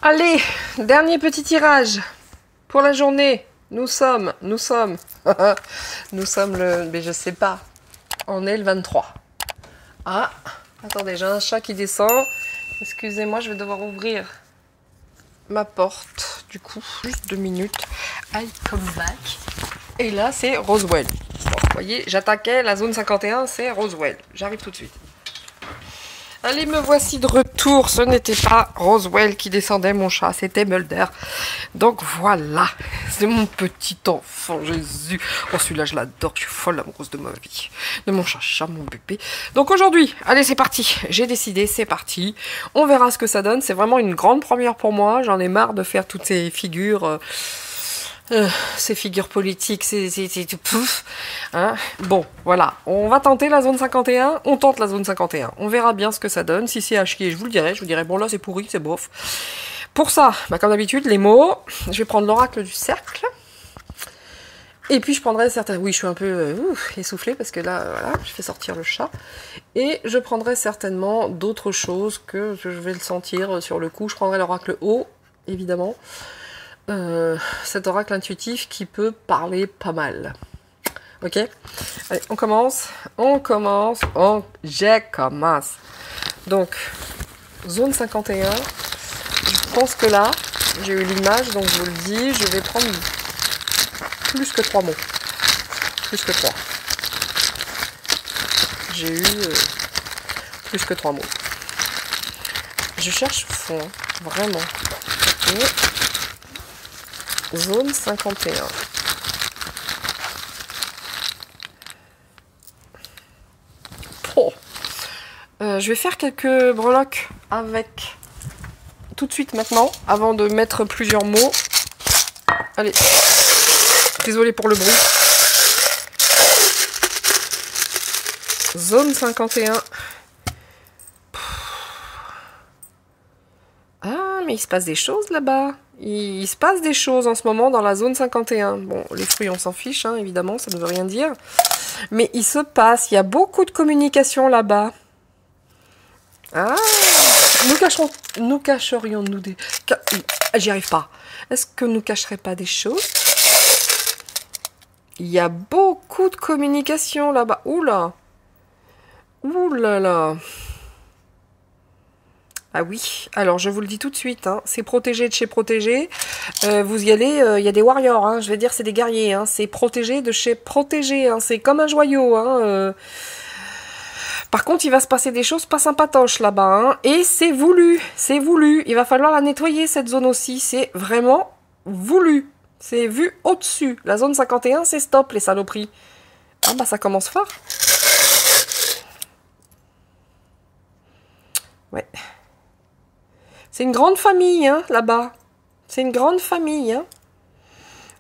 Allez, dernier petit tirage pour la journée. Nous sommes nous sommes le, mais je sais pas, on est le 23. Ah, attendez, j'ai un chat qui descend. Excusez-moi, je vais devoir ouvrir ma porte. Du coup, juste 2 minutes. I come back. Et là, c'est Roswell. Bon, vous voyez, j'attaquais la zone 51, c'est Roswell. J'arrive tout de suite. Allez, me voici de retour. Ce n'était pas Roswell qui descendait, mon chat, c'était Mulder. Donc voilà, c'est mon petit enfant, Jésus. Oh, celui-là, je l'adore, je suis folle amoureuse de ma vie. De mon chat, mon bébé. Donc aujourd'hui, allez, c'est parti. J'ai décidé, c'est parti. On verra ce que ça donne. C'est vraiment une grande première pour moi. J'en ai marre de faire toutes ces figures... ces figures politiques, c'est pouf, hein. Bon, voilà, on va tenter la zone 51, on tente la zone 51, on verra bien ce que ça donne, si c'est à chier, je vous le dirai, bon là c'est pourri, c'est bof. Pour ça, bah, comme d'habitude, les mots, je vais prendre l'oracle du cercle, et puis je prendrai certains, oui je suis un peu essoufflée parce que là, voilà, je fais sortir le chat, et je prendrai certainement d'autres choses que je vais le sentir sur le coup, je prendrai l'oracle haut, évidemment, cet oracle intuitif qui peut parler pas mal. Ok, allez, on commence. Je commence. Donc, zone 51. Je pense que là, j'ai eu l'image, donc je vous le dis, je vais prendre plus que 3 mots. Plus que 3. J'ai eu plus que 3 mots. Je cherche fond, vraiment. Et zone 51. Oh. Je vais faire quelques breloques avec tout de suite maintenant, avant de mettre plusieurs mots. Allez, désolé pour le bruit. Zone 51. Ah, mais il se passe des choses là-bas. Il se passe des choses en ce moment dans la zone 51. Bon, les fruits, on s'en fiche, hein, évidemment, ça ne veut rien dire. Mais il se passe, il y a beaucoup de communication là-bas. Ah, nous cacherions-nous des... J'y arrive pas. Est-ce que nous cacherions pas des choses? Il y a beaucoup de communication là-bas. Oula. Oula là. Ah oui, alors je vous le dis tout de suite, hein, c'est protégé de chez protégé. Vous y allez, il y a des warriors, hein, je vais dire c'est des guerriers, hein, c'est protégé de chez protégé, hein, c'est comme un joyau. Hein, Par contre, il va se passer des choses pas sympatoches là-bas, hein, et c'est voulu, c'est voulu. Il va falloir la nettoyer cette zone aussi, c'est vraiment voulu. C'est vu au-dessus. La zone 51, c'est stop les saloperies. Ah bah ça commence fort. Ouais. C'est une grande famille, hein, là-bas. C'est une grande famille, hein.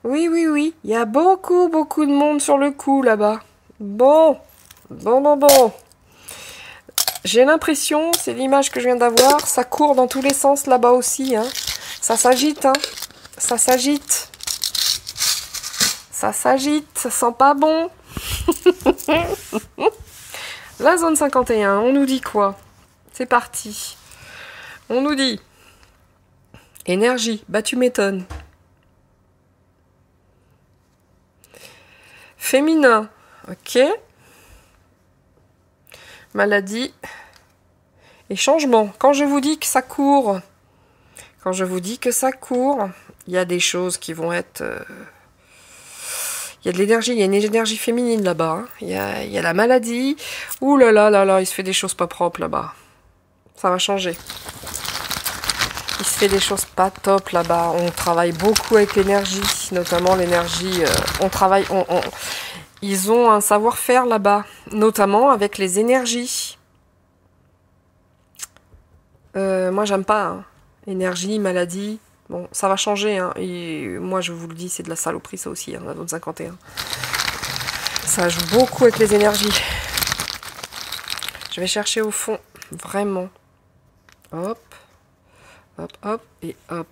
Oui, oui, oui. Il y a beaucoup, beaucoup de monde sur le coup, là-bas. Bon. J'ai l'impression, c'est l'image que je viens d'avoir, ça court dans tous les sens, là-bas aussi, hein. Ça s'agite, hein. Ça s'agite. Ça s'agite, ça sent pas bon. La zone 51, on nous dit quoi? C'est parti. On nous dit énergie, bah tu m'étonnes. Féminin, ok. Maladie et changement. Quand je vous dis que ça court, il y a des choses qui vont être... Il y a de l'énergie, il y a une énergie féminine là-bas. Hein. Il y a la maladie. Ouh là là là là, il se fait des choses pas propres là-bas. Ça va changer. Il se fait des choses pas top là-bas. On travaille beaucoup avec l'énergie, notamment l'énergie. Ils ont un savoir-faire là-bas, notamment avec les énergies. Moi, j'aime pas. Hein. Énergie, maladie. Bon, ça va changer. Hein. Et moi, je vous le dis, c'est de la saloperie, ça aussi, hein, la zone 51. Ça joue beaucoup avec les énergies. Je vais chercher au fond, vraiment. Hop. Hop, hop, et hop.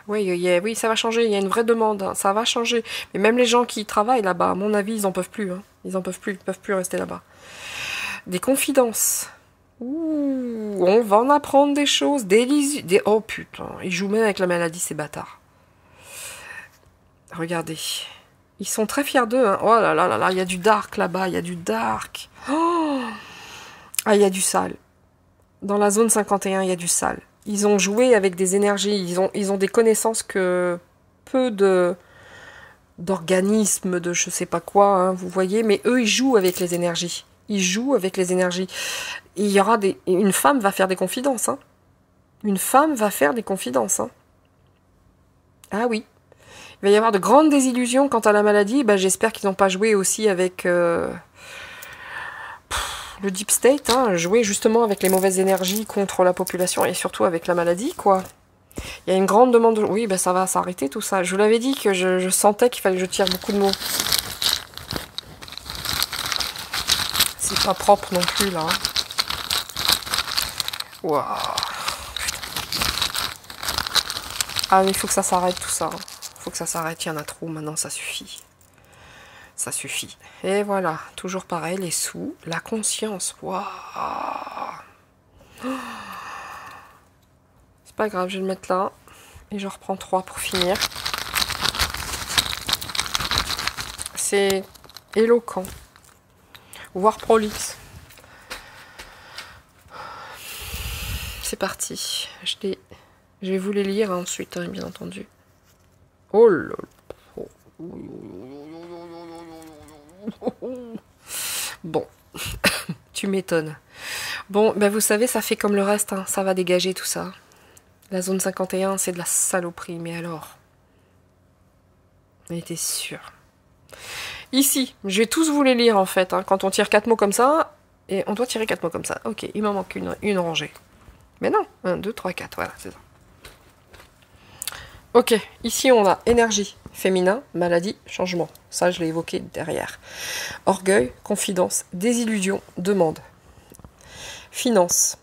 Oui, ça va changer, il y a une vraie demande, hein, ça va changer. Mais même les gens qui travaillent là-bas, à mon avis, ils en peuvent plus. Hein. Ils en peuvent plus, ils peuvent plus rester là-bas. Des confidences. Ouh, on va en apprendre des choses, Oh putain, ils jouent même avec la maladie, ces bâtards. Regardez. Ils sont très fiers d'eux. Hein. Oh là là là là, il y a du dark là-bas, il y a du dark. Oh, ah, il y a du sale. Dans la zone 51, il y a du sale. Ils ont joué avec des énergies, ils ont des connaissances que peu d'organismes, de je sais pas quoi, hein, vous voyez, mais eux, ils jouent avec les énergies. Ils jouent avec les énergies. Et il y aura une femme va faire des confidences. Hein. Une femme va faire des confidences. Hein. Ah oui. Il va y avoir de grandes désillusions quant à la maladie. Ben, j'espère qu'ils n'ont pas joué aussi avec le Deep State, hein, jouer justement avec les mauvaises énergies contre la population et surtout avec la maladie, quoi. Il y a une grande demande... Oui, ben ça va s'arrêter tout ça. Je vous l'avais dit que je sentais qu'il fallait que je tire beaucoup de mots. C'est pas propre non plus, là. Waouh. Ah, mais il faut que ça s'arrête tout ça. Il faut que ça s'arrête, il y en a trop maintenant, ça suffit. Ça suffit. Et voilà, toujours pareil, les sous, la conscience. Waouh. C'est pas grave, je vais le mettre là. Et je reprends 3 pour finir. C'est éloquent. Voire prolixe. C'est parti. Je vais vous les lire ensuite, hein, bien entendu. Oh là là. Bon, tu m'étonnes. Bon, ben vous savez, ça fait comme le reste, hein, ça va dégager tout ça. La zone 51, c'est de la saloperie, mais alors... On était sûr. Ici, je vais tous vous les lire en fait, hein, quand on tire 4 mots comme ça, et on doit tirer 4 mots comme ça. Ok, il m'en manque une rangée. Mais non, 1, 2, 3, 4, voilà, c'est ça. Ok, ici on a énergie, féminin, maladie, changement. Ça, je l'ai évoqué derrière. Orgueil, confidence, désillusion, demande. Finance.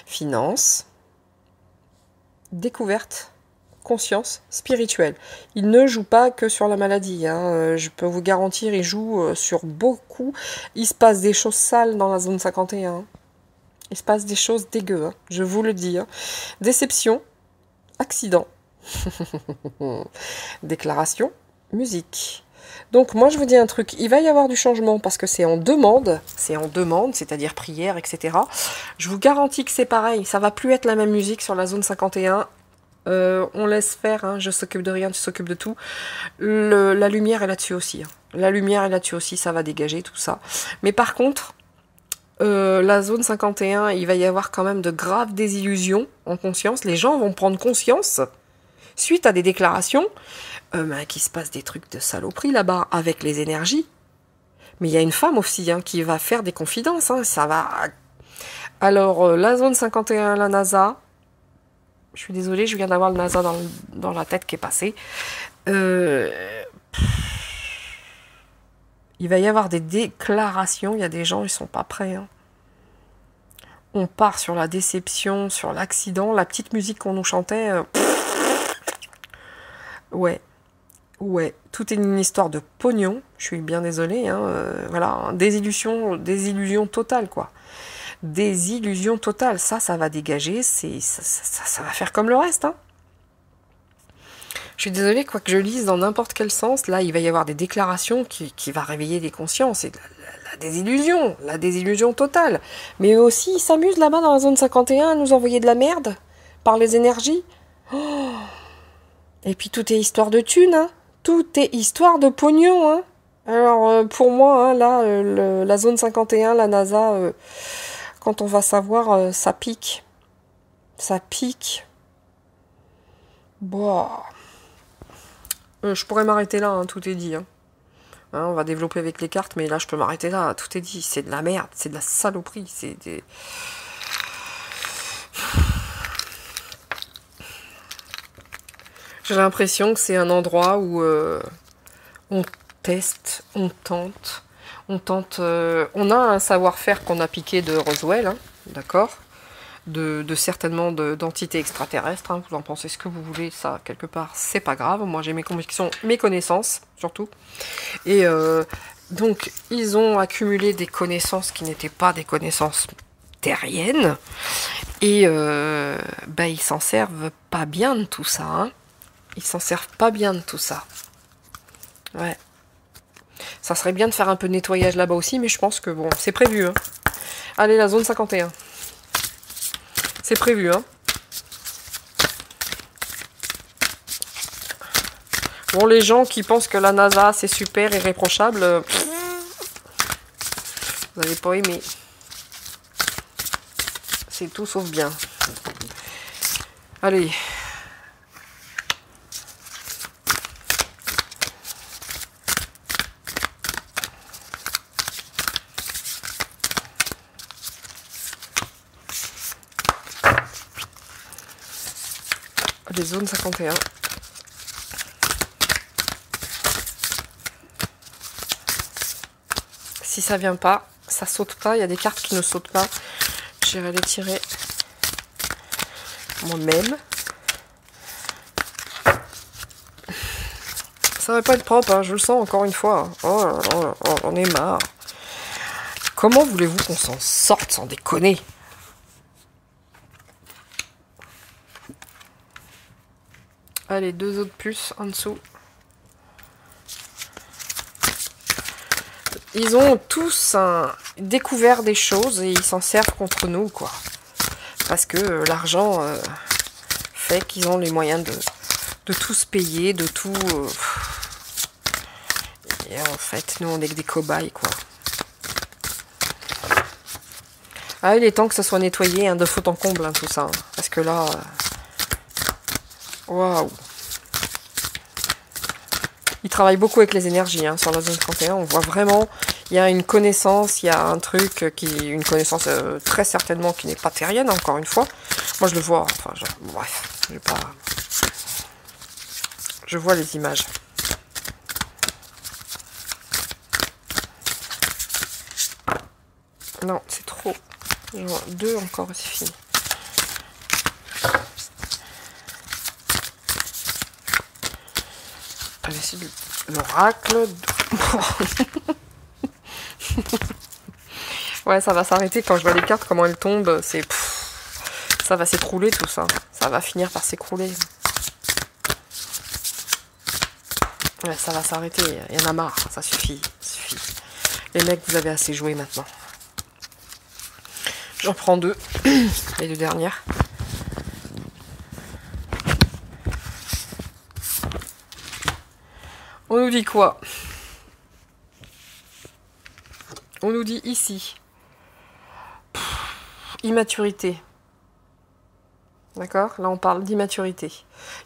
Finance. Découverte. Conscience spirituelle. Il ne joue pas que sur la maladie. Hein. Je peux vous garantir, il joue sur beaucoup. Il se passe des choses sales dans la zone 51. Il se passe des choses dégueu. Hein. Je vous le dis. Hein. Déception. Accident. Déclaration. Musique. Donc moi je vous dis un truc, il va y avoir du changement parce que c'est en demande, c'est-à-dire prière, etc. Je vous garantis que c'est pareil, ça va plus être la même musique sur la zone 51. On laisse faire, hein, je s'occupe de rien, tu s'occupes de tout. La lumière est là-dessus aussi. Hein. La lumière est là-dessus aussi, ça va dégager tout ça. Mais par contre, la zone 51, il va y avoir quand même de graves désillusions en conscience. Les gens vont prendre conscience, suite à des déclarations, qu'il se passe des trucs de saloperie là-bas, avec les énergies. Mais il y a une femme aussi hein, qui va faire des confidences. Hein, ça va... Alors, la zone 51, la NASA... Je suis désolée, je viens d'avoir le NASA dans la tête qui est passé. Il va y avoir des déclarations. Il y a des gens, ils sont pas prêts. Hein. On part sur la déception, sur l'accident. La petite musique qu'on nous chantait. Ouais. Ouais. Tout est une histoire de pognon. Je suis bien désolée. Hein. Voilà. Désillusion totale, quoi. Désillusion totale, ça va dégager, ça va faire comme le reste. Hein. Je suis désolée, quoi que je lise dans n'importe quel sens, là il va y avoir des déclarations qui va réveiller des consciences, et la désillusion totale. Mais aussi, ils s'amusent là-bas dans la zone 51 à nous envoyer de la merde, par les énergies. Oh. Et puis tout est histoire de thunes, hein. Tout est histoire de pognon. Hein. Alors pour moi, hein, là, la zone 51, la NASA... Quand on va savoir, ça pique. Ça pique. Bon. Je pourrais m'arrêter là, hein, tout est dit. Hein. Hein, on va développer avec les cartes, mais là, je peux m'arrêter là. Tout est dit. C'est de la merde, c'est de la saloperie. C'est des... J'ai l'impression que c'est un endroit où on teste, on tente... On a un savoir-faire qu'on a piqué de Roswell, hein, d'accord, certainement d'entités extraterrestres, hein, vous en pensez ce que vous voulez, ça, quelque part, c'est pas grave, moi j'ai mes convictions, mes connaissances, surtout, et donc, ils ont accumulé des connaissances qui n'étaient pas des connaissances terrienne. Et bah, ils s'en servent pas bien de tout ça. Hein. Ils s'en servent pas bien de tout ça. Ouais. Ça serait bien de faire un peu de nettoyage là-bas aussi, mais je pense que bon, c'est prévu. Hein. Allez, la zone 51. C'est prévu, hein. Bon, les gens qui pensent que la NASA, c'est super irréprochable, vous n'avez pas aimé. C'est tout sauf bien. Allez. Les zones 51. Si ça vient pas, ça saute pas. Il y a des cartes qui ne sautent pas. J'irai les tirer moi-même. Ça va pas être propre, hein, je le sens encore une fois. Oh, on est marre. Comment voulez-vous qu'on s'en sorte sans déconner? Allez, 2 autres puces en dessous. Ils ont tous découvert des choses et ils s'en servent contre nous, quoi. Parce que l'argent fait qu'ils ont les moyens de tout se payer, de tout... Et en fait, nous, on est que des cobayes, quoi. Ah, il est temps que ça soit nettoyé, hein, de fond en comble, hein, tout ça. Hein, parce que là... Waouh! Il travaille beaucoup avec les énergies, hein, sur la zone 31. On voit vraiment, il y a une connaissance, il y a un truc une connaissance très certainement qui n'est pas terrienne, encore une fois. Moi, je le vois, enfin, bref, je vais pas... Je vois les images. Non, c'est trop. Genre 2 encore, c'est fini. Allez, c'est l'oracle. Ouais, ça va s'arrêter quand je vois les cartes, comment elles tombent. C'est... Ça va s'écrouler tout ça. Ça va finir par s'écrouler. Ouais, ça va s'arrêter. Il y en a marre. Ça suffit. Ça suffit. Les mecs, vous avez assez joué maintenant. J'en prends 2. Les 2 dernières. On nous dit quoi? On nous dit ici. Immaturité. D'accord? Là, on parle d'immaturité.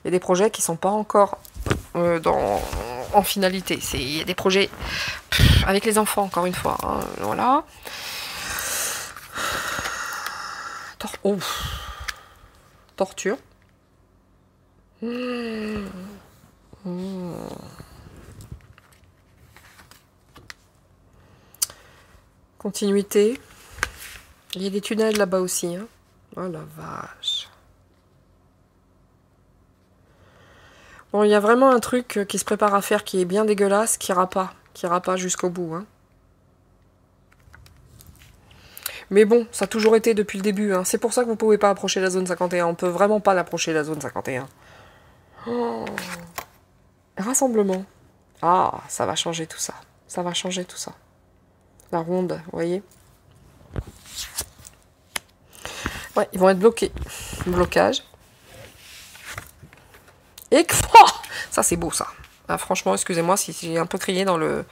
Il y a des projets qui ne sont pas encore en finalité. Il y a des projets avec les enfants, encore une fois. Hein, voilà. Torture. Continuité. Il y a des tunnels là-bas aussi. Hein. Oh la vache. Bon, il y a vraiment un truc qui se prépare à faire qui est bien dégueulasse, qui ira pas jusqu'au bout. Hein. Mais bon, ça a toujours été depuis le début. Hein. C'est pour ça que vous ne pouvez pas approcher la zone 51. On ne peut vraiment pas l'approcher, la zone 51. Oh. Rassemblement. Ah, ça va changer tout ça. Ça va changer tout ça. La ronde, vous voyez? Ouais, ils vont être bloqués. Blocage. Et ça, c'est beau, ça. Ah, franchement, excusez-moi si j'ai un peu crié dans le...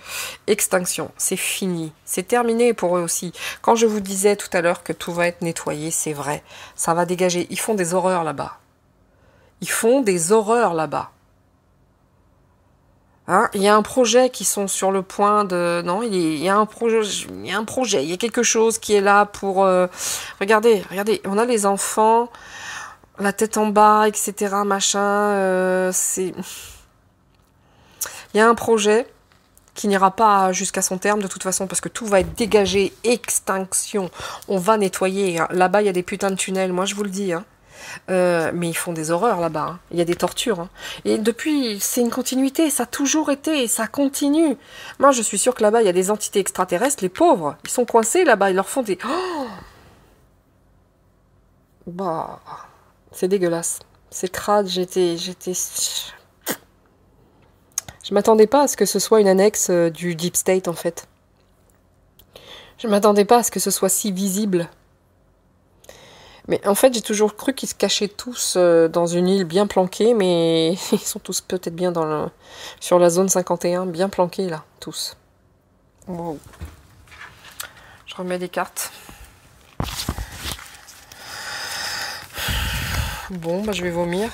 Extinction. C'est fini. C'est terminé pour eux aussi. Quand je vous disais tout à l'heure que tout va être nettoyé, c'est vrai. Ça va dégager. Ils font des horreurs là-bas. Ils font des horreurs là-bas. Hein, il y a un projet qui sont sur le point de... Non, il y a un projet, il y a quelque chose qui est là pour... Regardez, on a les enfants, la tête en bas, etc., machin, c'est... Il y a un projet qui n'ira pas jusqu'à son terme de toute façon, parce que tout va être dégagé, extinction, on va nettoyer. Hein. Là-bas, il y a des putains de tunnels, moi je vous le dis, hein. Mais ils font des horreurs là-bas, hein. Il y a des tortures. Hein. Et depuis, c'est une continuité, ça a toujours été, et ça continue. Moi, je suis sûre que là-bas, il y a des entités extraterrestres, les pauvres, ils sont coincés là-bas, ils leur font des... Oh, Bah, c'est dégueulasse. C'est crade, Je m'attendais pas à ce que ce soit une annexe du Deep State, en fait. Je m'attendais pas à ce que ce soit si visible. Mais en fait, j'ai toujours cru qu'ils se cachaient tous dans une île bien planquée, mais ils sont tous peut-être bien sur la zone 51, bien planqués, là, tous. Wow. Je remets des cartes. Bon, bah je vais vomir.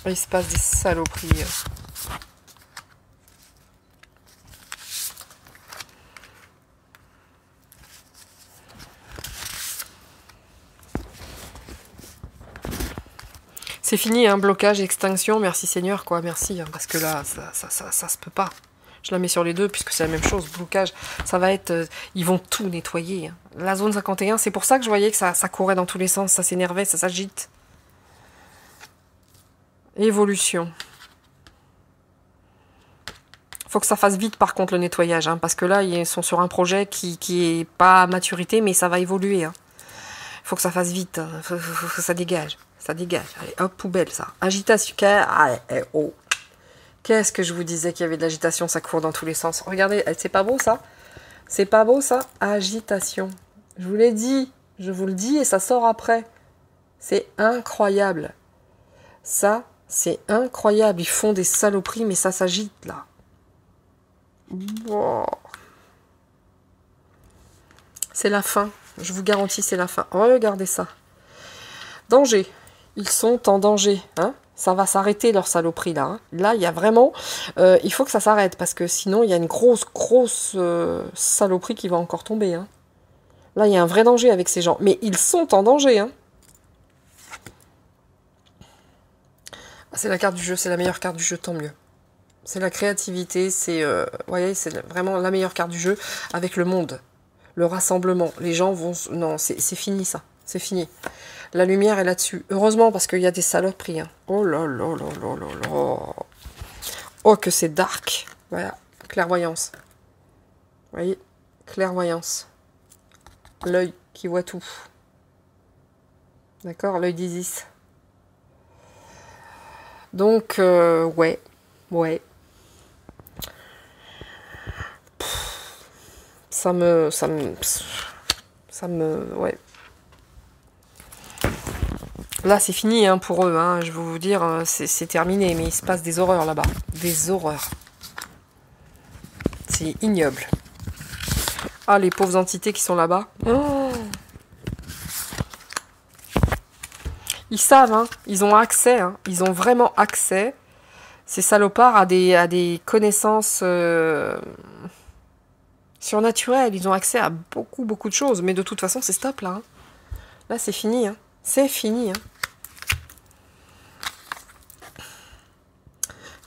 Il se passe des saloperies. C'est fini, hein, blocage, extinction, merci Seigneur, quoi, merci, hein, parce que là, ça se peut pas. Je la mets sur les deux, puisque c'est la même chose, blocage, ça va être... ils vont tout nettoyer. Hein. La zone 51, c'est pour ça que je voyais que ça courait dans tous les sens, ça s'énervait, ça s'agite. Évolution. Faut que ça fasse vite, par contre, le nettoyage, hein, parce que là, ils sont sur un projet qui est pas à maturité, mais ça va évoluer. Hein. Faut que ça fasse vite, hein. Faut que ça dégage. Ça dégage. Allez, hop, poubelle, ça. Agitation. Allez, oh. Qu'est-ce que je vous disais qu'il y avait de l'agitation, ça court dans tous les sens. Regardez, c'est pas beau, ça? C'est pas beau, ça? Agitation. Je vous l'ai dit. Je vous le dis et ça sort après. C'est incroyable. Ça, c'est incroyable. Ils font des saloperies, mais ça s'agite, là. Wow. C'est la fin. Je vous garantis, c'est la fin. Regardez ça. Danger. Ils sont en danger. Hein, ça va s'arrêter, leur saloperie, là. Hein. Là, il y a vraiment... il faut que ça s'arrête, parce que sinon, il y a une grosse saloperie qui va encore tomber. Hein. Là, il y a un vrai danger avec ces gens. Mais ils sont en danger. Hein. C'est la carte du jeu. C'est la meilleure carte du jeu, tant mieux. C'est la créativité. C'est voyez, c'est vraiment la meilleure carte du jeu avec le monde. Le rassemblement. Les gens vont... Non, c'est fini, ça. C'est fini. La lumière est là-dessus. Heureusement, parce qu'il y a des saloperies. Hein. Oh là là là là là là. Oh, que c'est dark. Voilà. Clairvoyance. Vous voyez? Clairvoyance. L'œil qui voit tout. D'accord? L'œil d'Isis. Donc, ouais. Ouais. Ça me... Ouais. Là, c'est fini hein, pour eux. Hein. Je vais vous dire, c'est terminé. Mais il se passe des horreurs là-bas. Des horreurs. C'est ignoble. Ah, les pauvres entités qui sont là-bas. Oh. Ils savent, hein. Ils ont accès. Hein. Ils ont vraiment accès. Ces salopards à des connaissances surnaturelles. Ils ont accès à beaucoup de choses. Mais de toute façon, c'est stop là. Hein. Là, c'est fini. Hein. C'est fini. Hein.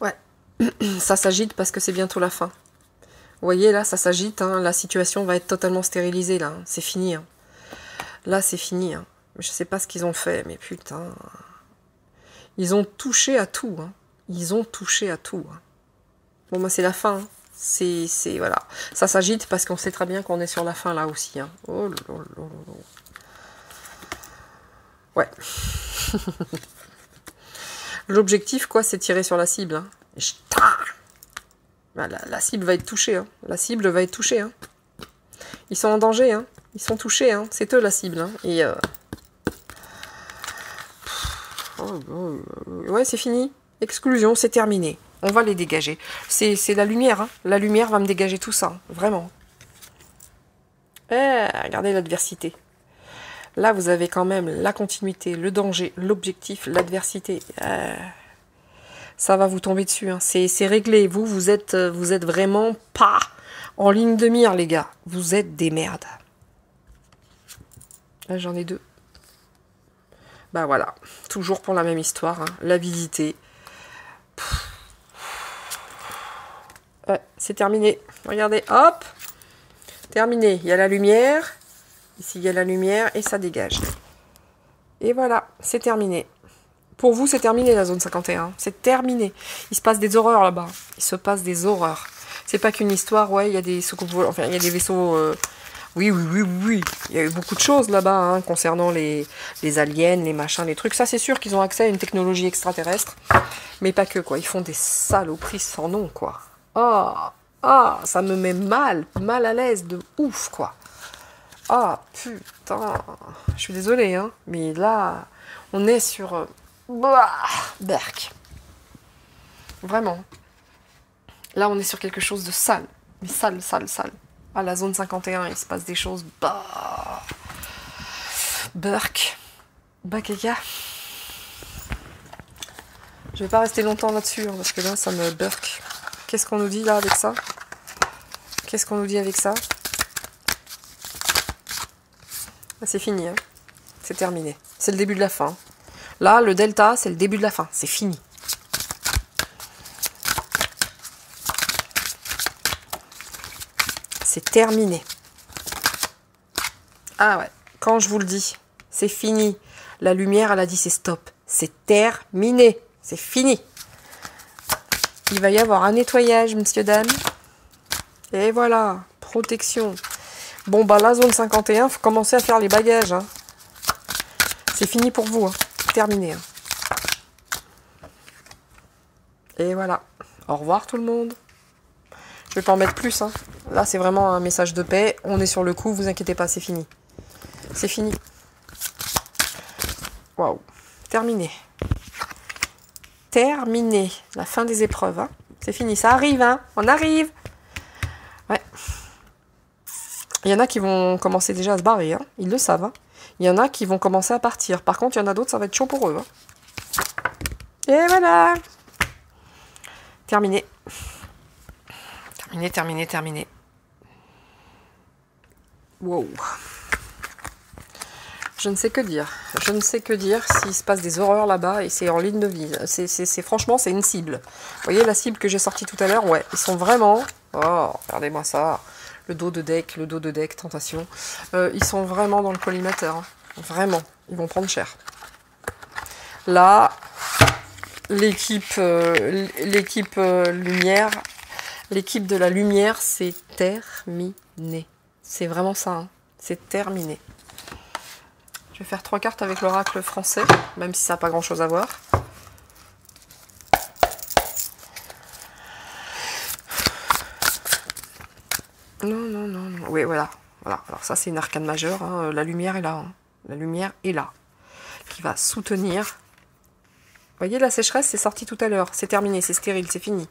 Ouais. Ça s'agite parce que c'est bientôt la fin. Vous voyez, là, ça s'agite. Hein. La situation va être totalement stérilisée, là. Hein. C'est fini. Hein. Là, c'est fini. Hein. Je sais pas ce qu'ils ont fait, mais putain. Ils ont touché à tout. Hein. Ils ont touché à tout. Hein. Bon, moi, c'est la fin. Hein. C'est... Voilà. Ça s'agite parce qu'on sait très bien qu'on est sur la fin, là, aussi. Hein. Oh là là là là. Ouais. L'objectif, quoi, c'est tirer sur la cible. Hein. La cible va être touchée. Hein. La cible va être touchée. Hein. Ils sont en danger. Hein. Ils sont touchés. Hein. C'est eux, la cible. Hein. Et ouais, c'est fini. Exclusion, c'est terminé. On va les dégager. C'est la lumière. Hein. La lumière va me dégager tout ça. Hein. Vraiment. Regardez l'adversité. Là, vous avez quand même la continuité, le danger, l'objectif, l'adversité. Ça va vous tomber dessus. Hein. C'est réglé. Vous êtes vraiment pas en ligne de mire, les gars. Vous êtes des merdes. Là, j'en ai deux. Bah voilà. Toujours pour la même histoire. Hein. L'avidité. Ouais, c'est terminé. Regardez, hop. Terminé. Il y a la lumière. Ici, il y a la lumière et ça dégage. Et voilà, c'est terminé. Pour vous, c'est terminé la zone 51. C'est terminé. Il se passe des horreurs là-bas. Il se passe des horreurs. C'est pas qu'une histoire, ouais, il y a des soucoupes, enfin, il y a des vaisseaux Oui, oui, oui, oui, oui. Il y a eu beaucoup de choses là-bas hein, concernant les aliens, les machins, les trucs. Ça, c'est sûr qu'ils ont accès à une technologie extraterrestre. Mais pas que, quoi. Ils font des saloperies sans nom, quoi. Ah, ah, ça me met mal à l'aise de ouf, quoi. Ah, putain. Je suis désolée, hein. Mais là, on est sur... Berk. Vraiment. Là, on est sur quelque chose de sale. Mais sale, sale, sale. À la zone 51, il se passe des choses. Burk. Bakaya. Je vais pas rester longtemps là-dessus, hein, parce que là, ça me burk. Qu'est-ce qu'on nous dit là avec ça? Qu'est-ce qu'on nous dit avec ça? C'est fini, hein. C'est terminé. C'est le début de la fin. Là, le delta, c'est le début de la fin. C'est fini. C'est terminé. Ah ouais, quand je vous le dis, c'est fini. La lumière, elle a dit c'est stop. C'est terminé. C'est fini. Il va y avoir un nettoyage, monsieur, dame. Et voilà, protection. Bon, bah la zone 51, faut commencer à faire les bagages. Hein. C'est fini pour vous. Hein. Terminé. Hein. Et voilà. Au revoir tout le monde. Je vais pas en mettre plus. Hein. Là, c'est vraiment un message de paix. On est sur le coup, vous inquiétez pas, c'est fini. C'est fini. Waouh. Terminé. Terminé. La fin des épreuves. Hein. C'est fini. Ça arrive, hein. On arrive. Ouais. Il y en a qui vont commencer déjà à se barrer. Hein. Ils le savent. Hein. Il y en a qui vont commencer à partir. Par contre, il y en a d'autres, ça va être chaud pour eux. Hein. Et voilà. Terminé. Terminé, terminé, terminé. Wow. Je ne sais que dire. Je ne sais que dire s'il se passe des horreurs là-bas et c'est en ligne de vie. Franchement, c'est une cible. Vous voyez la cible que j'ai sortie tout à l'heure? Ouais, ils sont vraiment... Oh, regardez-moi ça. Le dos de deck, tentation. Ils sont vraiment dans le collimateur. Hein. Vraiment. Ils vont prendre cher. Là, l'équipe lumière, l'équipe de la lumière, c'est terminé. C'est vraiment ça. Hein. C'est terminé. Je vais faire 3 cartes avec l'oracle français, même si ça n'a pas grand-chose à voir. Non, non, non, non. Oui, voilà. Voilà. Alors ça, c'est une arcane majeure. Hein. La lumière est là. Hein. La lumière est là. Qui va soutenir. Vous voyez, la sécheresse, c'est sorti tout à l'heure. C'est terminé, c'est stérile, c'est fini.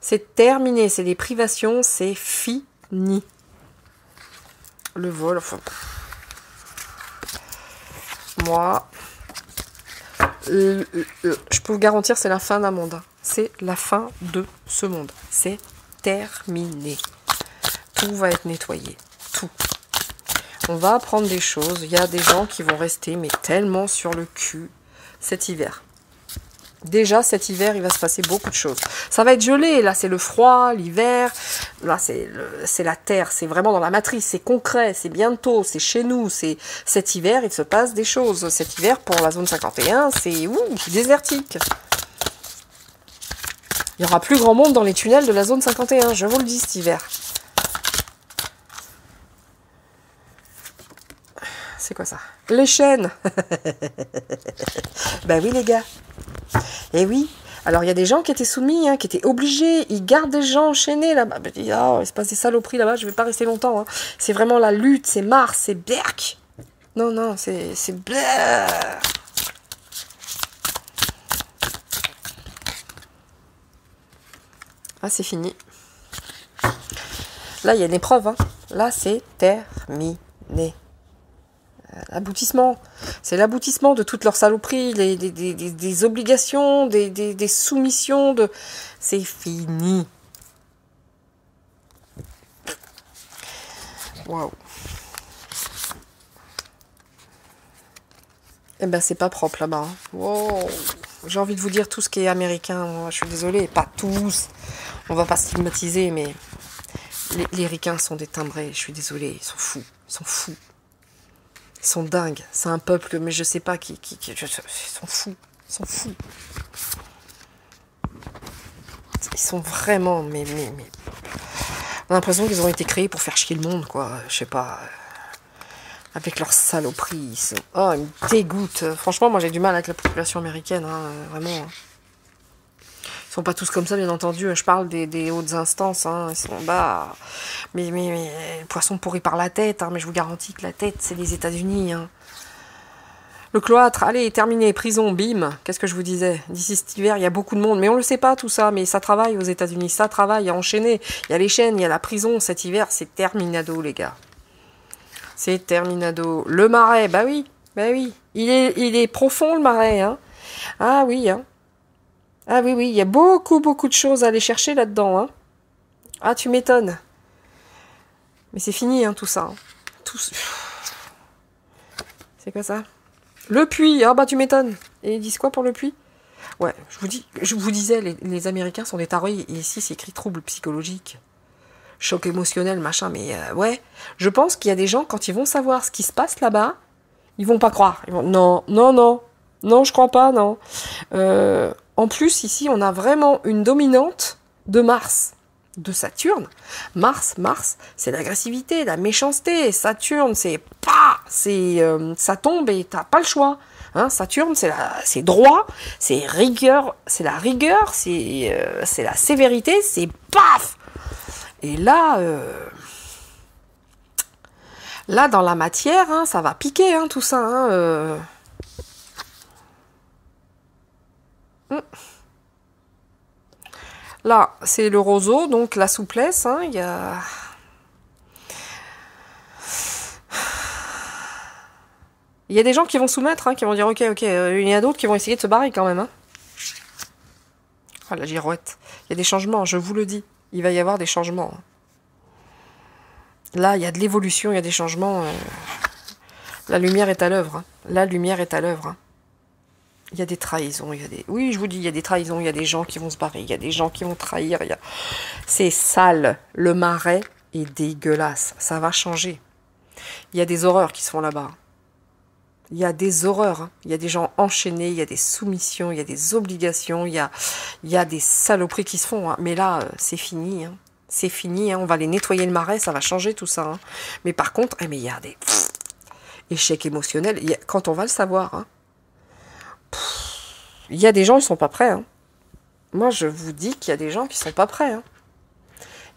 C'est terminé, c'est des privations, c'est fini. Le vol, enfin... Moi, je peux vous garantir, c'est la fin d'un monde. C'est la fin de ce monde. C'est terminé. Tout va être nettoyé. Tout. On va apprendre des choses. Il y a des gens qui vont rester, mais tellement sur le cul cet hiver. Déjà, cet hiver, il va se passer beaucoup de choses. Ça va être gelé. Là, c'est le froid, l'hiver. Là, c'est la terre. C'est vraiment dans la matrice. C'est concret. C'est bientôt. C'est chez nous. C'est cet hiver, il se passe des choses. Cet hiver, pour la zone 51, c'est désertique. Il y aura plus grand monde dans les tunnels de la zone 51. Je vous le dis cet hiver. C'est quoi ça? Les chaînes. Ben oui, les gars. Et oui, alors il y a des gens qui étaient soumis, hein, qui étaient obligés, ils gardent des gens enchaînés là-bas. Oh, il se passe des saloperies là-bas, je vais pas rester longtemps. Hein. C'est vraiment la lutte, c'est Mars, c'est Berk. Non, non, c'est Berk. Ah, c'est fini. Là, il y a une épreuve. Hein. Là, c'est terminé. L'aboutissement. C'est l'aboutissement de toutes leurs saloperies, des obligations, des soumissions. C'est fini. Waouh. Eh ben, c'est pas propre là-bas. Hein. Wow. J'ai envie de vous dire tout ce qui est américain. Moi, je suis désolée, pas tous. On va pas stigmatiser, mais les ricains sont des timbrés. Je suis désolée, ils sont fous. Ils sont fous. Ils sont dingues. C'est un peuple, mais je sais pas qui ils sont fous. Ils sont fous. Ils sont vraiment, mais... On a l'impression qu'ils ont été créés pour faire chier le monde, quoi. Je sais pas. Avec leurs saloperies. Oh, ils me dégoûtent. Franchement, moi j'ai du mal avec la population américaine, hein, vraiment. Ils sont pas tous comme ça, bien entendu. Je parle des hautes instances, hein. Ils sont bas. Mais le poisson pourri par la tête, hein. Mais je vous garantis que la tête, c'est les États-Unis, hein. Le cloître, allez, terminé, prison, bim. Qu'est-ce que je vous disais? D'ici cet hiver, il y a beaucoup de monde. Mais on le sait pas, tout ça. Mais ça travaille aux États-Unis. Ça travaille, il y a enchaîné. Il y a les chaînes, il y a la prison. Cet hiver, c'est terminado, les gars. C'est terminado. Le marais, bah oui. Bah oui. Il est profond, le marais, hein. Ah oui, hein. Ah oui, oui. Il y a beaucoup de choses à aller chercher là-dedans, hein. Ah, tu m'étonnes. Mais c'est fini, hein, tout ça. Hein. Tout... C'est quoi ça? Le puits, ah bah tu m'étonnes. Et ils disent quoi pour le puits? Ouais, je vous disais, les Américains sont des tarés, et ici c'est écrit trouble psychologique, choc émotionnel, machin, mais ouais, je pense qu'il y a des gens, quand ils vont savoir ce qui se passe là-bas, ils vont pas croire. Ils vont, non, je crois pas, non. En plus, ici, on a vraiment une dominante de Mars, de Saturne. Mars, c'est l'agressivité, la méchanceté. Saturne, c'est ça tombe et t'as pas le choix. Hein, Saturne, c'est droit, c'est rigueur, c'est la rigueur, c'est la sévérité, c'est paf. Et là, dans la matière, hein, ça va piquer, hein, tout ça. Hein, Là, c'est le roseau, donc la souplesse. Hein, il y a... Il y a des gens qui vont soumettre, hein, qui vont dire ok, il y en a d'autres qui vont essayer de se barrer quand même. Hein. Oh, la girouette. Il y a des changements, je vous le dis. Il va y avoir des changements. Là, il y a de l'évolution, il y a des changements. La lumière est à l'œuvre. Hein. La lumière est à l'œuvre. Hein. Il y a des trahisons, il y a des... Oui, je vous dis, il y a des trahisons, il y a des gens qui vont se barrer, il y a des gens qui vont trahir. C'est sale. Le marais est dégueulasse. Ça va changer. Il y a des horreurs qui se font là-bas. Il y a des horreurs, hein. Il y a des gens enchaînés, il y a des soumissions, il y a des obligations, il y a des saloperies qui se font. Hein. Mais là, c'est fini. Hein. C'est fini, hein. On va les nettoyer le marais, ça va changer tout ça. Hein. Mais par contre, mais il y a des échecs émotionnels. Quand on va le savoir, hein. Il y a des gens, ils sont pas prêts. Hein. Moi, je vous dis qu'il y a des gens qui sont pas prêts. Hein.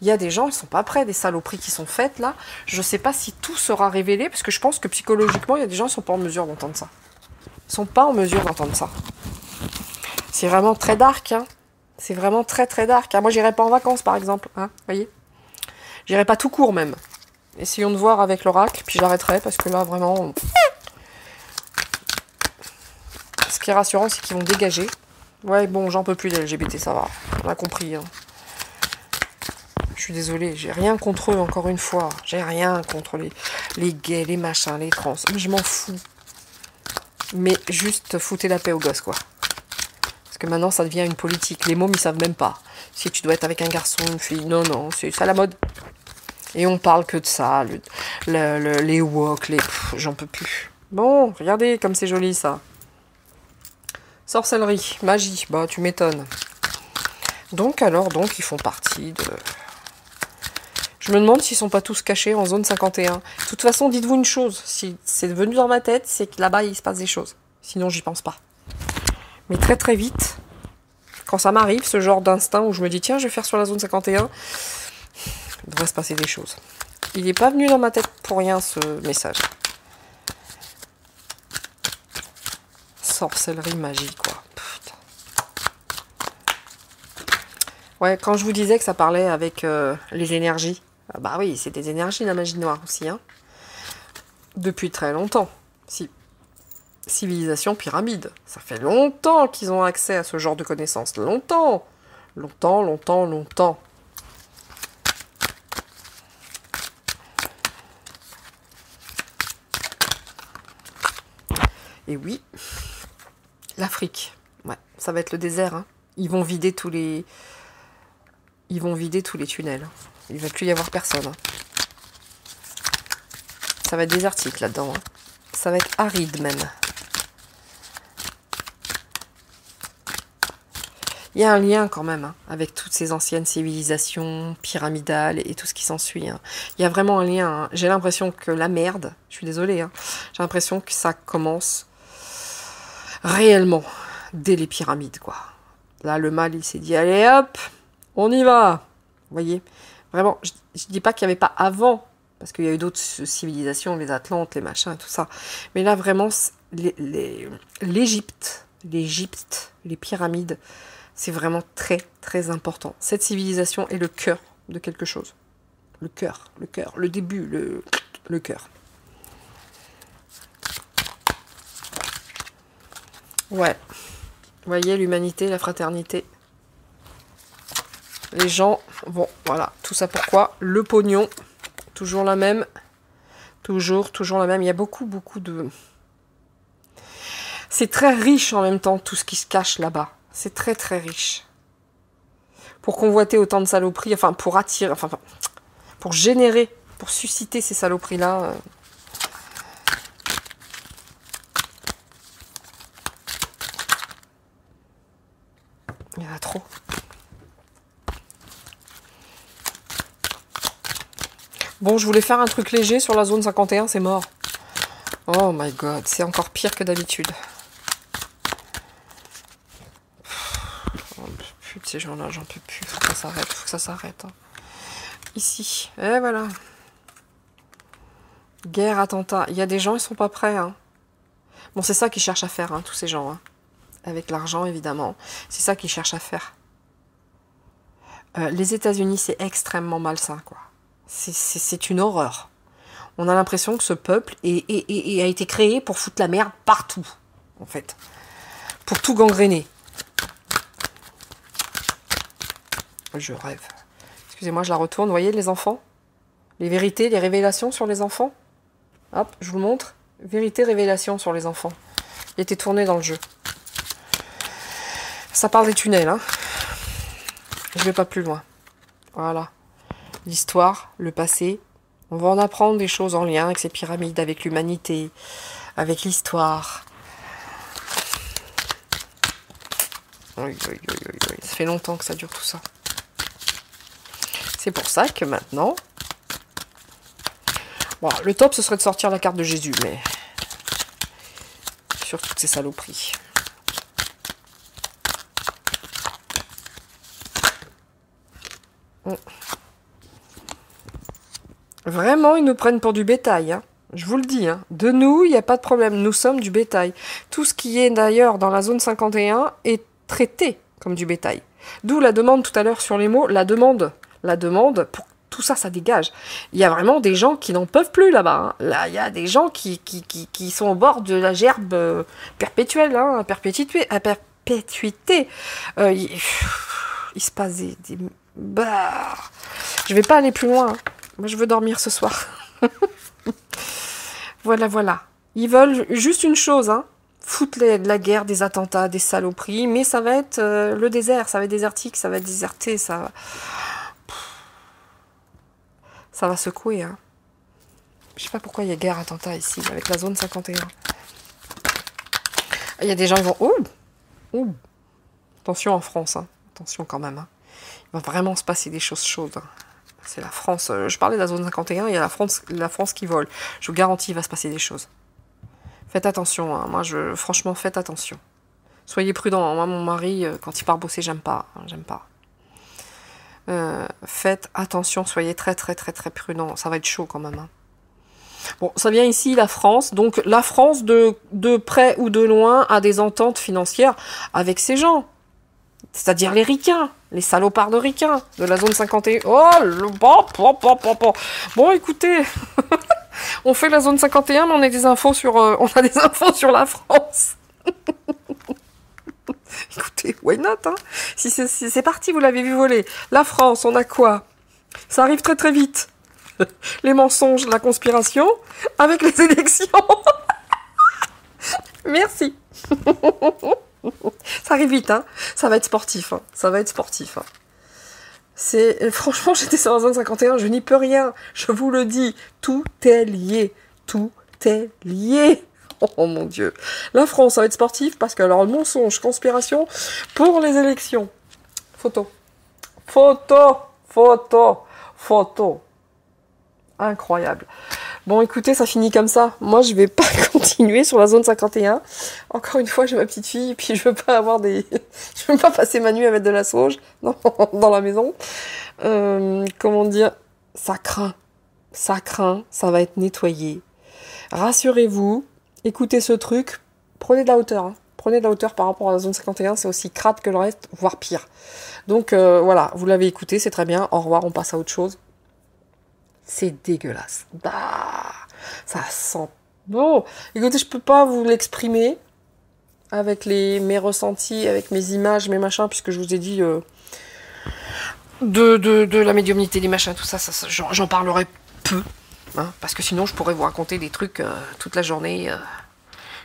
Il y a des gens, ils sont pas prêts, des saloperies qui sont faites, là. Je sais pas si tout sera révélé, parce que je pense que psychologiquement, il y a des gens qui sont pas en mesure d'entendre ça. Ils sont pas en mesure d'entendre ça. C'est vraiment très dark, hein. C'est vraiment très dark. Hein. Moi, j'irai pas en vacances, par exemple, hein, voyez. J'irai pas tout court, même. Essayons de voir avec l'oracle, puis j'arrêterai, parce que là, vraiment... Ce qui est rassurant, c'est qu'ils vont dégager. Ouais, bon, j'en peux plus des LGBT, ça va. On a compris, hein. Je suis désolée, j'ai rien contre eux, encore une fois. J'ai rien contre les gays, les machins, les trans. Mais je m'en fous. Mais juste foutez la paix aux gosses, quoi. Parce que maintenant, ça devient une politique. Les mômes, ils savent même pas. Si tu dois être avec un garçon, une fille. Non, c'est ça la mode. Et on parle que de ça. Les woke, j'en peux plus. Bon, regardez comme c'est joli, ça. Sorcellerie, magie. Bah, tu m'étonnes. Donc, ils font partie de... Je me demande s'ils sont pas tous cachés en zone 51. De toute façon, dites-vous une chose. Si c'est venu dans ma tête, c'est que là-bas, il se passe des choses. Sinon, j'y pense pas. Mais très vite, quand ça m'arrive, ce genre d'instinct où je me dis, tiens, je vais faire sur la zone 51, il devrait se passer des choses. Il n'est pas venu dans ma tête pour rien, ce message. Sorcellerie, magie, quoi. Putain. Ouais, quand je vous disais que ça parlait avec les énergies, bah oui, c'est des énergies, la magie noire aussi, hein. Depuis très longtemps. Civilisation pyramide. Ça fait longtemps qu'ils ont accès à ce genre de connaissances. Longtemps. Et oui, l'Afrique. Ouais, ça va être le désert, hein. Ils vont vider tous les tunnels. Il ne va plus y avoir personne. Hein. Ça va être désertique là-dedans. Hein. Ça va être aride même. Il y a un lien quand même hein, avec toutes ces anciennes civilisations pyramidales et tout ce qui s'ensuit. Hein. Il y a vraiment un lien. Hein. J'ai l'impression que la merde, je suis désolée, hein, j'ai l'impression que ça commence réellement dès les pyramides, quoi. Là, le mal, il s'est dit, allez hop, on y va. Vous voyez, vraiment, je dis pas qu'il n'y avait pas avant, parce qu'il y a eu d'autres civilisations, les Atlantes, les machins, tout ça. Mais là, vraiment, l'Égypte, les pyramides, c'est vraiment très, très important. Cette civilisation est le cœur de quelque chose. Le cœur, le début, le cœur. Ouais. Vous voyez, l'humanité, la fraternité. Les gens, bon, voilà. Tout ça pourquoi? Le pognon, toujours la même. Toujours la même. Il y a beaucoup de... C'est très riche en même temps, tout ce qui se cache là-bas. C'est très, très riche. Pour convoiter autant de saloperies, enfin, pour attirer, enfin, pour générer, pour susciter ces saloperies-là... Il y en a trop. Bon, je voulais faire un truc léger sur la zone 51, c'est mort. Oh my god, c'est encore pire que d'habitude. J'en peux plus de ces gens-là, j'en peux plus. Faut que ça s'arrête, hein. Ici, et voilà. Guerre, attentat. Il y a des gens, ils sont pas prêts, hein. Bon, c'est ça qu'ils cherchent à faire, hein, tous ces gens, hein. Avec l'argent, évidemment. C'est ça qu'ils cherchent à faire. Les États-Unis, c'est extrêmement malsain, quoi. C'est une horreur. On a l'impression que ce peuple a été créé pour foutre la merde partout, en fait. Pour tout gangréner. Je rêve. Excusez-moi, je la retourne. Vous voyez, les enfants? Les vérités, les révélations sur les enfants? Hop, je vous le montre. Vérité, révélation sur les enfants. Il a été tourné dans le jeu. Ça parle des tunnels, hein. Je vais pas plus loin. Voilà. L'histoire, le passé. On va en apprendre des choses en lien avec ces pyramides, avec l'humanité, avec l'histoire. Oui. Ça fait longtemps que ça dure tout ça. C'est pour ça que maintenant... Bon, le top, ce serait de sortir la carte de Jésus, mais... Sur toutes ces saloperies. Vraiment, ils nous prennent pour du bétail, hein. Je vous le dis, hein. De nous, il n'y a pas de problème. Nous sommes du bétail. Tout ce qui est d'ailleurs dans la zone 51 est traité comme du bétail. D'où la demande tout à l'heure sur les mots, la demande, pour tout ça, ça dégage. Il y a vraiment des gens qui n'en peuvent plus là-bas, hein. Là, il y a des gens qui sont au bord de la gerbe perpétuelle, hein, à perpétuité. Il se passe des... Bah, je vais pas aller plus loin, hein. Moi, je veux dormir ce soir. Voilà. Ils veulent juste une chose, hein. Foutre de la guerre, des attentats, des saloperies. Mais ça va être le désert. Ça va être désertique, ça va être déserté. Ça va secouer, hein. Je sais pas pourquoi il y a guerre, attentat ici, avec la zone 51. Il y a des gens qui vont... Oh. Attention en France, hein. Attention quand même, hein. Il va vraiment se passer des choses chaudes, hein. C'est la France. Je parlais de la zone 51, il y a la France qui vole. Je vous garantis, il va se passer des choses. Faites attention, hein. Moi, franchement, faites attention. Soyez prudents. Moi, mon mari, quand il part bosser, j'aime pas. Hein, j'aime pas. Faites attention, soyez très, très, très, très prudents. Ça va être chaud quand même, hein. Bon, ça vient ici, la France. Donc, la France, de près ou de loin, a des ententes financières avec ces gens. C'est-à-dire les ricains, les salopards de ricains de la zone 51. Bon, écoutez, on fait la zone 51, mais on a des infos sur, la France. Écoutez, why not, hein? Si c'est parti, vous l'avez vu voler. La France, on a quoi? Ça arrive très très vite. Les mensonges, la conspiration, avec les élections. Merci. Ça arrive vite, hein. Ça va être sportif, hein. Ça va être sportif, hein. Franchement, j'étais sur la zone 51, je n'y peux rien. Je vous le dis, tout est lié. Tout est lié. Oh mon Dieu. La France, ça va être sportif parce que, alors, mensonge, conspiration pour les élections. Photo. Photo, photo, photo. Incroyable. Bon, écoutez, ça finit comme ça. Moi, je vais pas continuer sur la zone 51. Encore une fois, j'ai ma petite fille, et puis je veux pas avoir des... je veux pas passer ma nuit à mettre de la sauge dans la maison. Comment dire? Ça craint. Ça craint, ça va être nettoyé. Rassurez-vous, écoutez ce truc, prenez de la hauteur. Hein. Prenez de la hauteur par rapport à la zone 51, c'est aussi crade que le reste, voire pire. Donc voilà, vous l'avez écouté, c'est très bien. Au revoir, on passe à autre chose. C'est dégueulasse. Bah, ça sent... Bon, écoutez, je peux pas vous l'exprimer avec mes ressentis, avec mes images, mes machins, puisque je vous ai dit de la médiumnité, des machins, tout ça, j'en parlerai peu. Hein, parce que sinon, je pourrais vous raconter des trucs toute la journée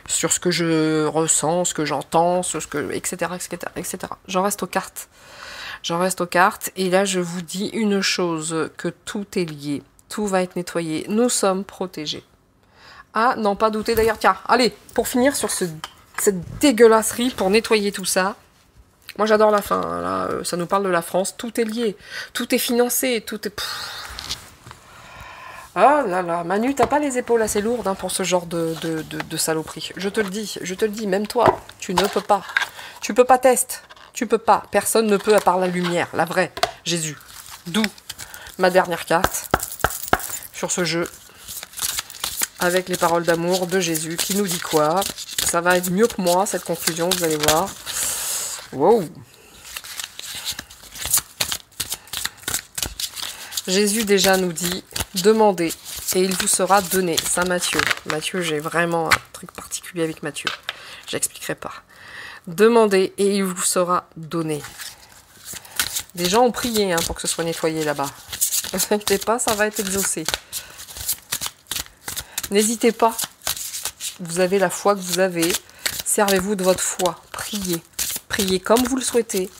sur ce que je ressens, ce que j'entends, etc., etc., etc. J'en reste aux cartes. J'en reste aux cartes. Et là, je vous dis une chose, que tout est lié. Tout va être nettoyé. Nous sommes protégés. Ah, n'en pas douter d'ailleurs. Tiens, allez, pour finir sur cette dégueulasserie, pour nettoyer tout ça. Moi, j'adore la fin. Hein, là, ça nous parle de la France. Tout est lié. Tout est financé. Tout est... Ah là là, Manu, t'as pas les épaules assez lourdes hein, pour ce genre de saloperie. Je te le dis, même toi, tu ne peux pas. Tu peux pas tester. Tu peux pas. Personne ne peut à part la lumière, la vraie, Jésus. D'où ma dernière carte sur ce jeu avec les paroles d'amour de Jésus qui nous dit quoi? Ça va être mieux que moi, cette conclusion, vous allez voir. Wow. Jésus déjà nous dit, demandez et il vous sera donné. Saint Matthieu. Matthieu, j'ai vraiment un truc particulier avec Matthieu. J'expliquerai pas. Demandez et il vous sera donné. Des gens ont prié hein, pour que ce soit nettoyé là-bas. Ne vous inquiétez pas, ça va être exaucé. N'hésitez pas. Vous avez la foi que vous avez. Servez-vous de votre foi. Priez. Priez comme vous le souhaitez.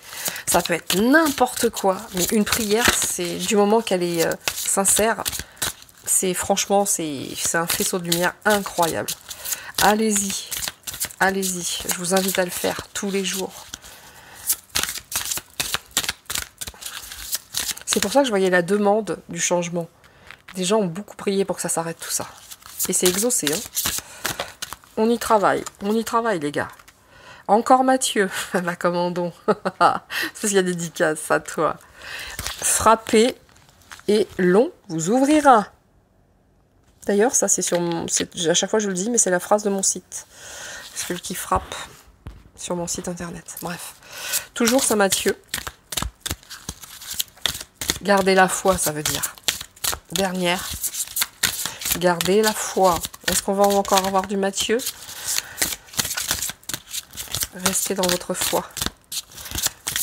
Ça peut être n'importe quoi. Mais une prière, c'est du moment qu'elle est sincère, franchement, c'est un faisceau de lumière incroyable. Allez-y. Allez-y. Je vous invite à le faire tous les jours. C'est pour ça que je voyais la demande du changement. Des gens ont beaucoup prié pour que ça s'arrête tout ça. Et c'est exaucé. Hein. On y travaille les gars. Encore Mathieu, la commandons. Parce qu'il y a des dédicaces à toi. Frappez et l'on vous ouvrira. D'ailleurs, ça c'est sur mon... À chaque fois je le dis, mais c'est la phrase de mon site. Celui qui frappe sur mon site internet. Bref. Toujours Saint Matthieu. Gardez la foi, ça veut dire. Dernière. Gardez la foi. Est-ce qu'on va encore avoir du Matthieu? Restez dans votre foi.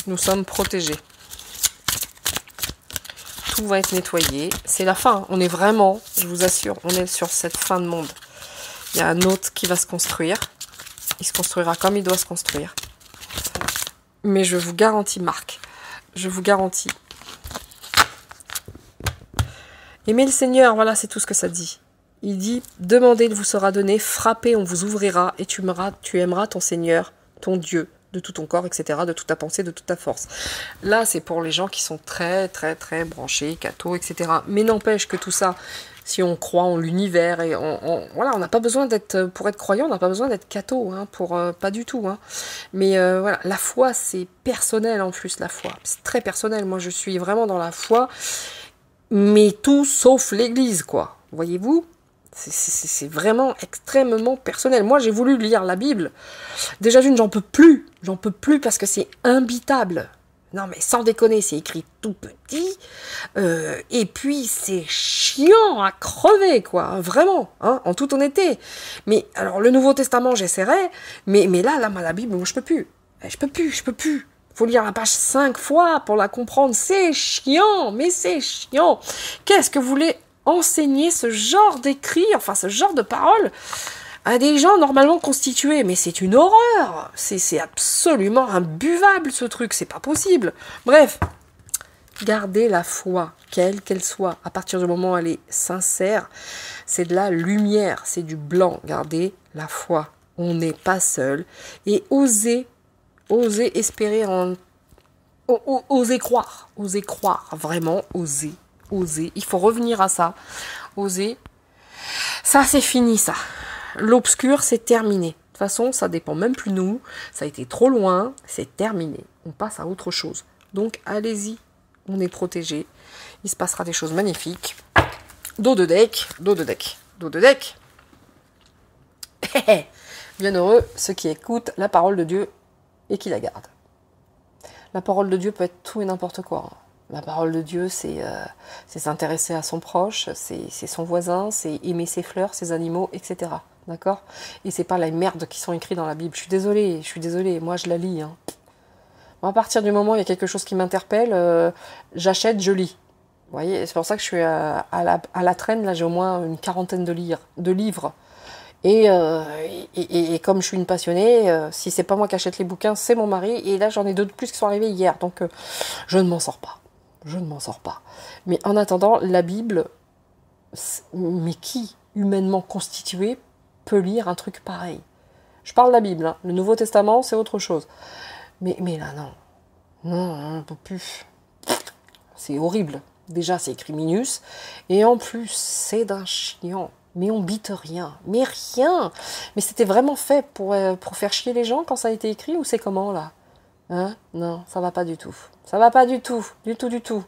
Nous sommes protégés. Tout va être nettoyé. C'est la fin. On est vraiment, je vous assure, on est sur cette fin de monde. Il y a un autre qui va se construire. Il se construira comme il doit se construire. Mais je vous garantis, Marc, je vous garantis. Aimez le Seigneur, voilà, c'est tout ce que ça dit. Il dit, demandez, il vous sera donné, frappez, on vous ouvrira, et tu aimeras ton Seigneur, ton Dieu, de tout ton corps, etc., de toute ta pensée, de toute ta force. Là, c'est pour les gens qui sont très, très, très branchés, cathos, etc. Mais n'empêche que tout ça, si on croit en l'univers, et voilà, on n'a pas besoin d'être, pour être croyant, on n'a pas besoin d'être catho, hein, pas du tout. Hein. Mais voilà, la foi, c'est personnel en plus, la foi. C'est très personnel. Moi, je suis vraiment dans la foi, mais tout sauf l'église, quoi. Voyez-vous ? C'est vraiment extrêmement personnel. Moi, j'ai voulu lire la Bible. Déjà d'une, j'en peux plus. J'en peux plus parce que c'est imbitable. Non, mais sans déconner, c'est écrit tout petit. Et puis, c'est chiant à crever, quoi. Vraiment, hein, en toute honnêteté. Mais, alors, le Nouveau Testament, j'essaierai. Mais là, la Bible, moi, je peux plus. Je peux plus. Faut lire la page 5 fois pour la comprendre. C'est chiant, mais c'est chiant. Qu'est-ce que vous voulez enseigner ce genre d'écrit, enfin ce genre de paroles à des gens normalement constitués? Mais c'est une horreur. C'est absolument imbuvable ce truc, c'est pas possible. Bref, gardez la foi, quelle qu'elle soit. À partir du moment où elle est sincère, c'est de la lumière, c'est du blanc. Gardez la foi. On n'est pas seul. Et osez espérer en Osez croire, vraiment, osez. Il faut revenir à ça, oser. Ça, c'est fini, ça. L'obscur, c'est terminé. De toute façon, ça dépend même plus de nous. Ça a été trop loin, c'est terminé. On passe à autre chose. Donc, allez-y, on est protégé. Il se passera des choses magnifiques. Dos de deck. Bien heureux ceux qui écoutent la parole de Dieu et qui la gardent. La parole de Dieu peut être tout et n'importe quoi. La parole de Dieu, c'est s'intéresser à son proche, c'est son voisin, c'est aimer ses fleurs, ses animaux, etc. D'accord? Et c'est pas la merde qui sont écrits dans la Bible. Je suis désolée, moi je la lis. Hein. Moi, à partir du moment où il y a quelque chose qui m'interpelle, j'achète, je lis. Vous voyez, c'est pour ça que je suis à la traîne, là j'ai au moins une quarantaine de livres. Et comme je suis une passionnée, si c'est pas moi qui achète les bouquins, c'est mon mari. Et là, j'en ai 2 de plus qui sont arrivés hier. Donc, je ne m'en sors pas. Mais en attendant, la Bible, mais qui, humainement constitué, peut lire un truc pareil? Je parle de la Bible. Hein. Le Nouveau Testament, c'est autre chose. Mais là, non. Non, on ne peut plus. C'est horrible. Déjà, c'est écrit minus. Et en plus, c'est d'un chiant. Mais on bite rien. Mais rien. Mais c'était vraiment fait pour faire chier les gens quand ça a été écrit ou c'est comment là? Hein? Non, ça va pas du tout. Ça va pas du tout. Du tout.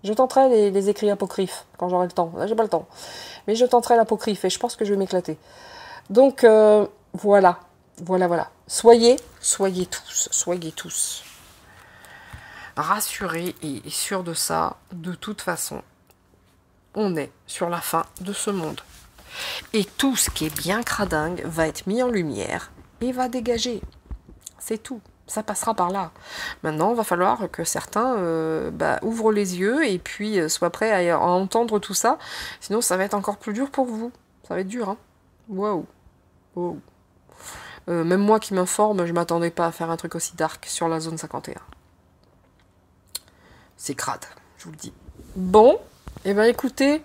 Je tenterai les écrits apocryphes quand j'aurai le temps. Là, j'ai pas le temps. Mais je tenterai l'apocryphe et je pense que je vais m'éclater. Donc, voilà. Soyez tous. Rassurés et sûrs de ça. De toute façon, on est sur la fin de ce monde. Et tout ce qui est bien cradingue va être mis en lumière et va dégager. C'est tout. Ça passera par là. Maintenant, il va falloir que certains ouvrent les yeux et puis soient prêts à entendre tout ça. Sinon, ça va être encore plus dur pour vous. Ça va être dur, hein. Waouh. Même moi qui m'informe, je m'attendais pas à faire un truc aussi dark sur la zone 51. C'est crade, je vous le dis. Bon, eh bien écoutez,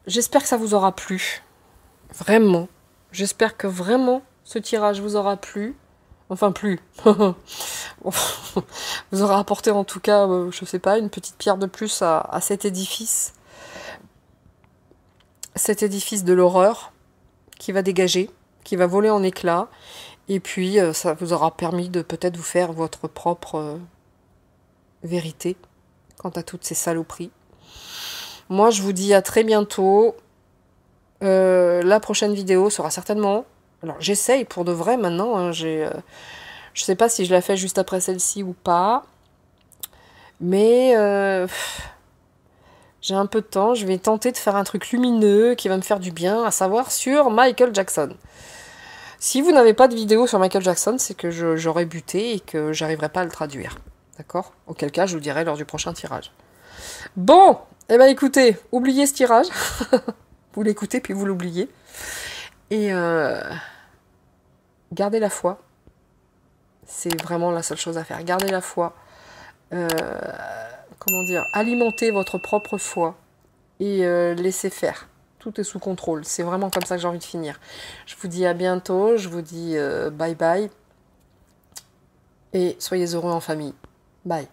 j'espère que ça vous aura plu. Vraiment. J'espère que vraiment ce tirage vous aura plu. Enfin, plu. Vous aura apporté en tout cas, je sais pas, une petite pierre de plus à cet édifice. Cet édifice de l'horreur qui va dégager, qui va voler en éclats. Et puis, ça vous aura permis de peut-être vous faire votre propre vérité quant à toutes ces saloperies. Moi, je vous dis à très bientôt. La prochaine vidéo sera certainement... Alors, j'essaye pour de vrai maintenant. Hein, je sais pas si je la fais juste après celle-ci ou pas. Mais j'ai un peu de temps. Je vais tenter de faire un truc lumineux qui va me faire du bien, à savoir sur Michael Jackson. Si vous n'avez pas de vidéo sur Michael Jackson, c'est que j'aurais buté et que j'arriverai pas à le traduire. D'accord? Auquel cas, je vous dirai lors du prochain tirage. Bon, eh ben écoutez, oubliez ce tirage. Vous l'écoutez puis vous l'oubliez. Et gardez la foi. C'est vraiment la seule chose à faire. Gardez la foi. Comment dire? Alimentez votre propre foi. Et laissez faire. Tout est sous contrôle. C'est vraiment comme ça que j'ai envie de finir. Je vous dis à bientôt. Je vous dis bye bye. Et soyez heureux en famille. Bye.